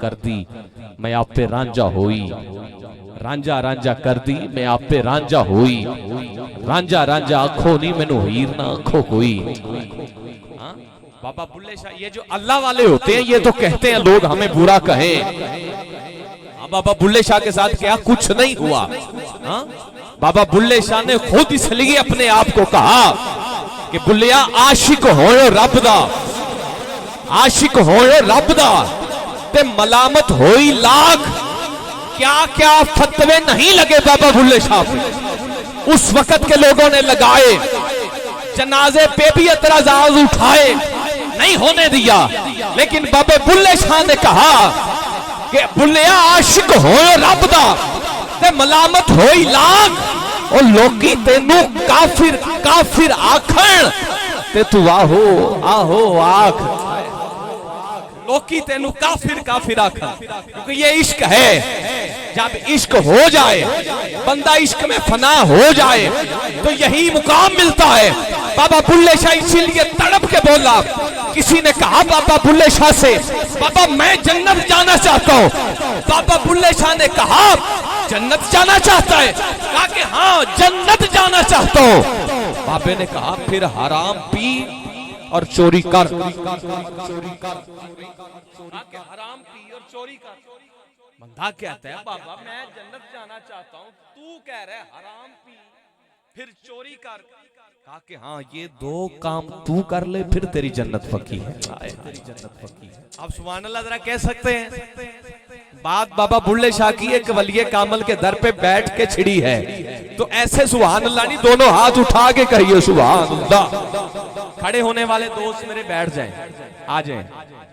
کر دی میں آپ پہ رانجا ہوئی، رانجا رانجا کر دی میں آپ پہ رانجا ہوئی، رانجا رانجا آنکھوں نہیں مینوں ہیر نہ آنکھوں کوئی۔ بابا بلے شاہ یہ جو اللہ والے ہوتے ہیں یہ تو کہتے ہیں لوگ ہمیں برا کہیں، بابا بلے شاہ کے ساتھ کیا کچھ نہیں ہوا۔ بابا بلے شاہ نے خود اس لیے اپنے آپ کو کہا کہ بلیا عاشق ہوئے رب دا، عاشق ہوئے رب دا تے ملامت ہوئی لاکھ۔ کیا کیا فتوے نہیں لگے بابا بلے شاہ پہ، اس وقت کے لوگوں نے لگائے، جنازے پہ بھی اعتراضات اٹھائے، نہیں ہونے دیا، لیکن بابا بلے شاہ نے کہا کہ بلیا عاشق ہوئے رب دا تے ملامت ہوئی لاکھ، اور لوگی تینوں کافر کافر آکھن تے تو آہو آہو آکھ، لوگی تینوں کافر کافر آکھن، کیونکہ یہ عشق ہے۔ جب عشق ہو جائے، بندہ عشق میں فنا ہو جائے تو یہی مقام ملتا ہے۔ بابا بلے شاہ اسی لیے تڑپ کے بولا، کسی نے کہا بابا بلے شاہ سے بابا میں جنت جانا چاہتا ہوں، بابا بلے شاہ نے کہا جنت جانا چاہتا ہے؟ کہا کہ ہاں جنت جانا چاہتا ہوں۔ بابے نے کہا پھر حرام پی اور چوری کر، حرام پی اور چوری کر۔ بندہ کہتا ہے بابا میں جنت جانا چاہتا ہوں، تو کہہ رہے حرام پی پھر چوری کر۔ کہا کہ ہاں یہ دو کام تو کر لے پھر تیری جنت پکی ہے۔ آپ سبحان اللہ ذرا کہہ سکتے ہیں؟ بات بابا بلے شاہ کی ایک ولی کامل کے در پہ بیٹھ کے چھڑی ہے، تو ایسے سبحان اللہ نہیں، دونوں ہاتھ اٹھا کے کہیے سبحان اللہ۔ کھڑے ہونے والے دوست میرے بیٹھ جائیں، آ جائیں،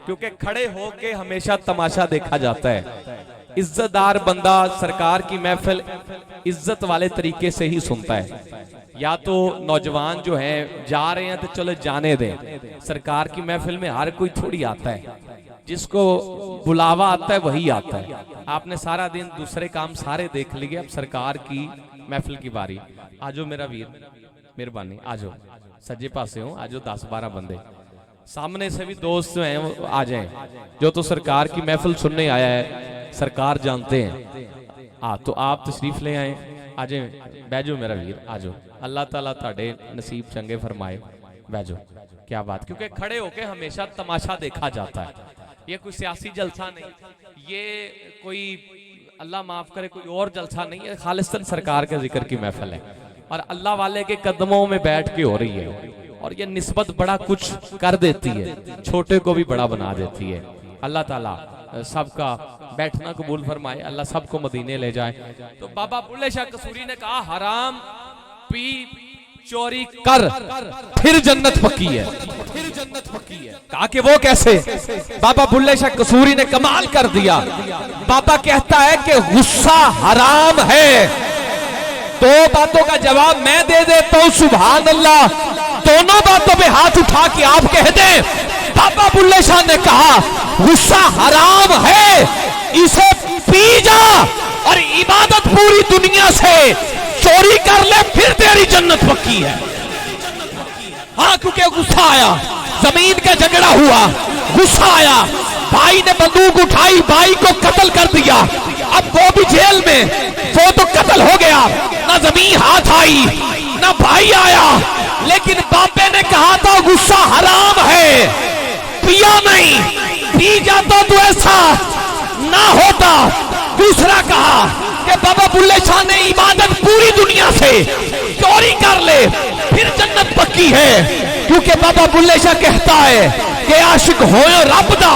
کیونکہ کھڑے ہو کے ہمیشہ تماشا دیکھا جاتا ہے۔ عزت دار بندہ سرکار کی محفل عزت والے طریقے سے ہی سنتا ہے۔ یا تو نوجوان جو ہیں جا رہے ہیں تو چلو جانے دیں، سرکار کی محفل میں ہر کوئی تھوڑی آتا ہے، جس کو بلاوا آتا ہے وہی آتا ہے۔ آپ نے سارا دن دوسرے کام سارے دیکھ لیے، اب سرکار کی محفل کی باری۔ آجو میرا ویر، مہربانی آجو، سجے پاسے ہوں، آجو 10-12 بندے، سامنے سے بھی دوست ہیں آ جائیں، جو تو سرکار کی محفل سننے آیا ہے سرکار جانتے ہیں۔ تو آپ تشریف لے آئیں، آجیں، بیجو میرا ویر آجو، اللہ تعالیٰ تاڑے نصیب چنگے فرمائے، بیجو۔ کیا بات، کیونکہ کھڑے ہو کے ہمیشہ تماشا دیکھا جاتا ہے، یہ کوئی سیاسی جلسہ نہیں، یہ کوئی اللہ معاف کرے کوئی اور جلسہ نہیں ہے، خالصاً سرکار کے ذکر کی محفل ہے، اور اللہ والے کے قدموں میں بیٹھ کے ہو رہی ہے، اور یہ نسبت بڑا کچھ کر دیتی ہے، چھوٹے کو بھی بڑا بنا دیتی ہے۔ اللہ تعالیٰ سب کا بیٹھنا قبول فرمائے، اللہ سب کو مدینے لے جائے۔ تو بابا بلے شاہ قصوری نے کہا حرام پی چوری کر پھر جنت پکی ہے، پھر جنت پکی ہے۔ کہا کہ وہ کیسے؟ بابا بلے شاہ قصوری نے کمال کر دیا۔ بابا کہتا ہے کہ غصہ حرام ہے، دو باتوں کا جواب میں دے دیتا ہوں، سبحان اللہ، دونوں باتوں پہ ہاتھ اٹھا کے آپ کہہ دیں۔ بابا بلے شاہ نے کہا غصہ حرام ہے، اسے پی جا اور عبادت پوری دنیا سے چوری کر لے پھر تیری جنت پکی ہے۔ ہاں کیونکہ غصہ آیا، زمین کا جھگڑا ہوا، غصہ آیا، بھائی نے بندوق اٹھائی، بھائی کو قتل کر دیا، اب وہ بھی جیل میں، وہ تو قتل ہو گیا، نہ زمین ہاتھ آئی نہ بھائی آیا، لیکن باپے نے کہا تھا غصہ حرام ہے، پیا نہیں، پی جاتا تو ایسا نہ ہوتا۔ دوسرا کہا کہ بابا بلے شاہ نے عبادت پوری دنیا سے چوری کر لے پھر جنت پکی ہے، کیونکہ بابا بلے شاہ کہتا ہے کہ عاشق ہوئے رب دا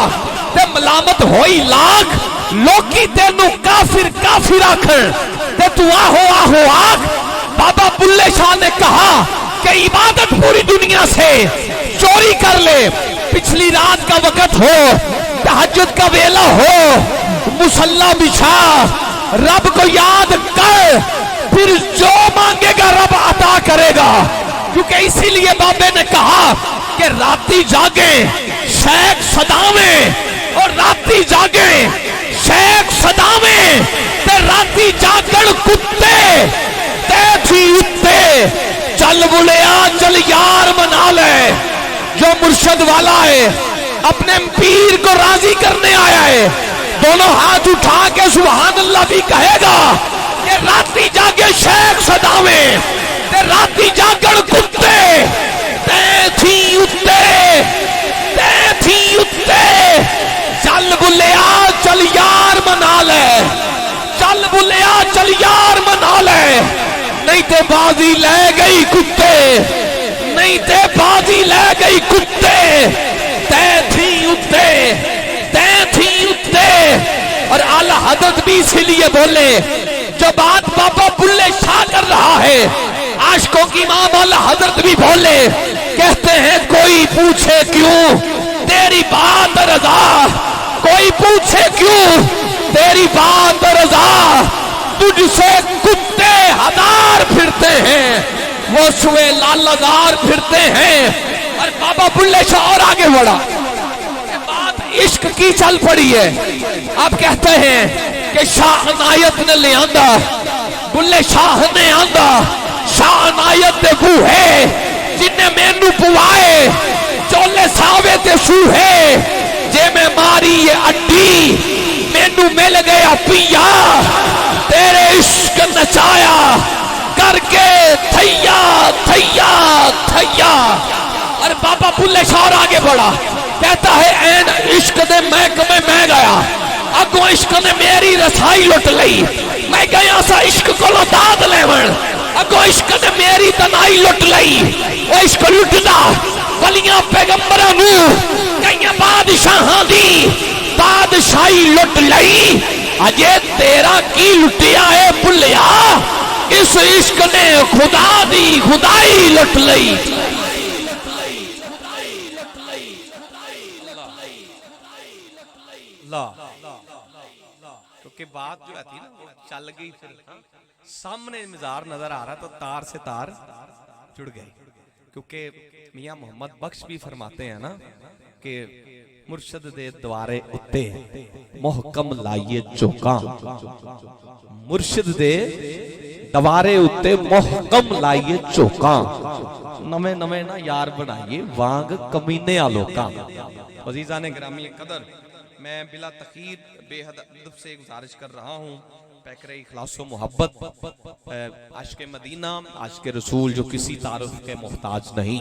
تے ملامت ہوئی لاکھ، لوکی تینوں کافر کافر آکھن تے تو آہو آہو آکھ۔ بابا بلے شاہ نے کہا کہ عبادت پوری دنیا سے چوری کر لے، پچھلی رات کا وقت ہو، تہجد کا ویلا ہو، مصلی بچھا، رب کو یاد کر، پھر جو مانگے گا رب عطا کرے گا۔ کیونکہ اسی لیے بابے نے کہا کہ راتی جاگیں شیخ صداویں، اور راتی جاگیں شیخ صداویں، تے راتی جاگن کتے تے تھی اتے، چل بلیا چل یار منا لے۔ جو مرشد والا ہے اپنے پیر کو راضی کرنے آیا ہے، دونوں ہاتھ اٹھا کے سبحان اللہ بھی کہے گا کہ راتی جاگے شیخ صداویں تے راتی جاگڑ کتے تے تھی اتے چل بلیا چل یار منا لے، چل بلیا چل یار منا لے، نہیں تے بازی لے گئی کتے، نہیں تے بازی لے گئی کتے، تے تھی اتے۔ اور اعلیٰ حضرت بھی اسی لیے بولے، جو بات بابا بلے شاہ کر رہا ہے عاشقوں کی امام اعلیٰ حضرت بھی بولے، کہتے ہیں کوئی پوچھے کیوں تیری بات رضا، کوئی پوچھے کیوں تیری بات رضا، تجھ سے کتے ہزار پھرتے ہیں وہ سوے لالدار پھرتے ہیں۔ اور بابا بلے شاہ اور آگے بڑھا، بات عشق کی چل پڑی ہے۔ آپ کہتے ہیں کہ شاہ عنایت نے لے آندہ، بلے شاہ نے آندہ، شاہ عنایت دے بوہے جنہیں مینو پوائے چولے ساوے تے سوہے، جے میں ماری یہ اڈی مینو مل گیا پیا، تیرے عشق نچایا کر کے تھیا تھیا تھیا۔ اور بابا بلے شاہ آگے بڑھا، کہتا ہے این عشق دے محکمے میں گیا، اگوں عشق نے میری رسائی لٹ لئی، میں گیا سا عشق کو لوٹاد لیون، اگوں عشق نے میری تنائی لٹ لئی۔ وہ عشق لٹدا ولیاں پیغمبروں نو کئیاں بادشاہاں دی بادشاہی لٹ لئی، اجے تیرا کی لٹیا ہے بلیا، اس عشق نے خدا دی خدائی لٹ لئی۔ کیونکہ بات جو تھی نا وہ چل گئی، پھر سامنے مزار نظر آ رہا تو تار سے تار جڑ گئی۔ کیونکہ میاں محمد بخش بھی فرماتے ہیں نا کہ مرشد دے دوارے اتے محکم لائیے چوکاں، مرشد دے دوارے اتے محکم لائیے چوکاں، نویں نویں نا یار بنائیے وانگ کمینے آلوکاں۔ عزیزان گرامی قدر، میں بلا تخیر بے حد ادب سے گزارش کر رہا ہوں، پیکر اخلاص و محبت، عاشق مدینہ، عاشق رسول جو کسی تعارف کے محتاج نہیں،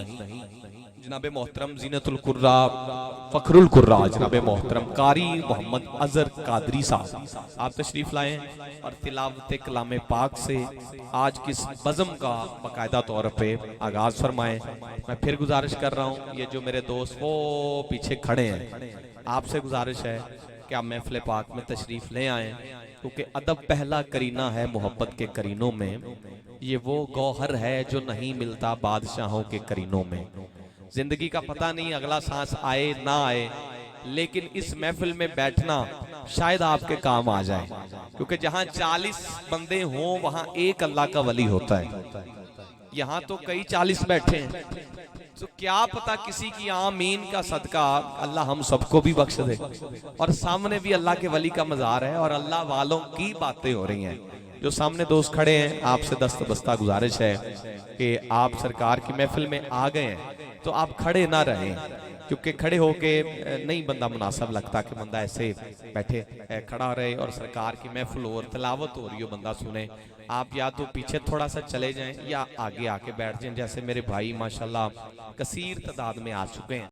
جناب محترم زینت القرہ فخر القرہ جناب محترم قاری محمد اظہر قادری صاحب، آپ تشریف لائیں اور تلاوت کلام پاک سے آج کس بزم کا باقاعدہ طور پہ آغاز فرمائیں۔ میں پھر گزارش کر رہا ہوں، یہ جو میرے دوست وہ پیچھے کھڑے ہیں، آپ سے گزارش ہے کہ آپ محفل پاک میں تشریف لے آئیں، کیونکہ ادب پہلا کرینہ ہے محبت کے کرینوں میں، یہ وہ گوہر ہے جو نہیں ملتا بادشاہوں کے کرینوں میں۔ زندگی کا پتہ نہیں اگلا سانس آئے نہ آئے، لیکن اس محفل میں بیٹھنا شاید آپ کے کام آ جائے، کیونکہ جہاں 40 بندے ہوں وہاں ایک اللہ کا ولی ہوتا ہے، یہاں تو کئی 40 بیٹھے ہیں، تو کیا پتہ کسی کی آمین کا صدقہ اللہ ہم سب کو بھی بخش دے، اور سامنے بھی اللہ کے ولی کا مزار ہے اور اللہ والوں کی باتیں ہو رہی ہیں۔ جو سامنے دوست کھڑے ہیں، آپ سے دست بستہ گزارش ہے کہ آپ سرکار کی محفل میں آ گئے ہیں تو آپ کھڑے نہ رہیں، کیونکہ کھڑے ہو کے نہیں بندہ مناسب لگتا کہ بندہ ایسے بیٹھے کھڑا رہے اور سرکار کی محفل اور تلاوت ہو رہی ہو بندہ سنے۔ آپ یا تو پیچھے تھوڑا سا چلے جائیں یا آگے آ کے بیٹھ جائیں، جیسے میرے بھائی ماشاءاللہ کثیر تعداد میں آ چکے ہیں۔